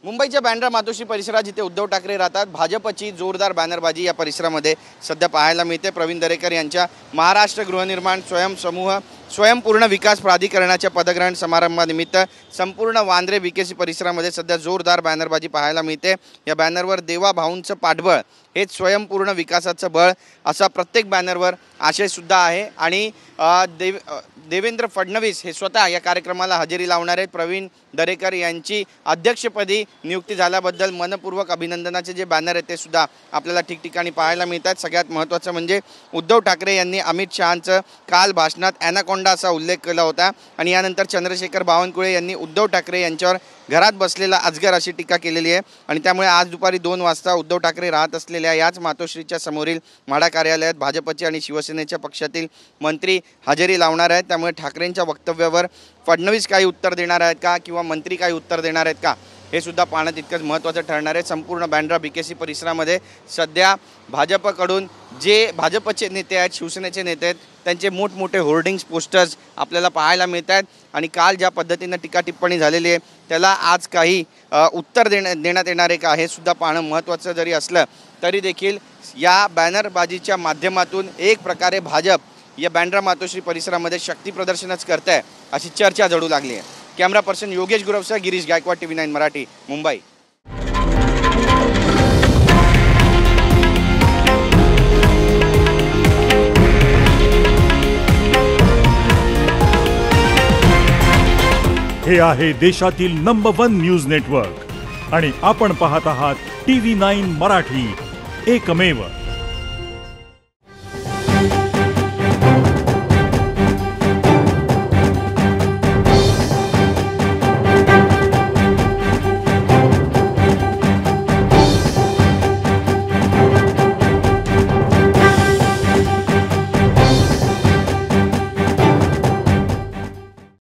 मुंबईच्या बँड्रा मातोश्री परिसरात जिथे उद्धव ठाकरे राहतात, भाजपची जोरदार बॅनरबाजी या परिसरामध्ये सध्या पाहायला मिळते। प्रवीण दरेकर यांच्या महाराष्ट्र गृहनिर्माण स्वयंसमूह स्वयंपूर्ण विकास प्राधिकरणाच्या पदग्रहण समारंभानिमित्त संपूर्ण वांद्रे बीकेसी परिसरामध्ये सध्या जोरदार बॅनरबाजी पाहायला मिळते। या बॅनरवर देवा भाऊंचं पाठबळ हेच स्वयंपूर्ण विकासाचं बळ असा प्रत्येक बॅनरवर आशय सुद्धा आहे। आणि देवेंद्र फडणवीस हे स्वतः या कार्यक्रमाला हजेरी लावणार आहेत। प्रवीण दरेकर यांची अध्यक्षपदी नियुक्ती झाल्याबद्दल मनपूर्वक अभिनंदनाचे जे बॅनर आहेत ते सुद्धा आपल्याला ठिकठिकाणी पाहायला मिळतात। सगळ्यात महत्त्वाचं म्हणजे उद्धव ठाकरे यांनी अमित शहांचं काल भाषणात ॲनाकोंडा असा उल्लेख केला होता आणि यानंतर चंद्रशेखर बावनकुळे यांनी उद्धव ठाकरे यांच्यावर घरात बसलेला अजगर अशी टीका केलेली आहे। आणि त्यामुळे आज दुपारी 2 वाजता उद्धव ठाकरे राहत असलेल्या याच मातोश्रीच्या समोरील म्हाडा कार्यालयात भाजपचे आणि शिवसेनेच्या पक्षातील मंत्री हजेरी लावणार आहेत। त्यामुळे ठाकरेंच्या वक्तव्यावर फडणवीस काही उत्तर देणार आहेत का किंवा मंत्री काही उत्तर देणार आहेत का हे सुद्धा पाहणं तितकंच महत्त्वाचं ठरणार आहे। संपूर्ण बँड्रा बीकेसी परिसरामध्ये सध्या भाजपकडून जे भाजपचे नेते आहेत, शिवसेनेचे नेते आहेत, त्यांचे मोठमोठे होर्डिंग्स पोस्टर्स आपल्याला पाहायला मिळत आहेत। आणि काल ज्या पद्धतीनं टीका टिप्पणी झालेली आहे त्याला आज काही उत्तर देण्यात येणार आहे का हे सुद्धा पाहणं महत्त्वाचं जरी असलं तरी देखील या बॅनरबाजीच्या माध्यमातून एक प्रकारे भाजप या बँड्रा मातोश्री परिसरामध्ये शक्ती प्रदर्शनच करत आहे अशी चर्चा जडू लागली आहे। कॅमेरा पर्सन योगेश गुरवसह गिरीश गायकवाड, TV9 मराठी, मुंबई। हे आहे देशातील नंबर 1 न्यूज नेटवर्क आणि आपण पाहत आहात TV9 मराठी, एकमेव।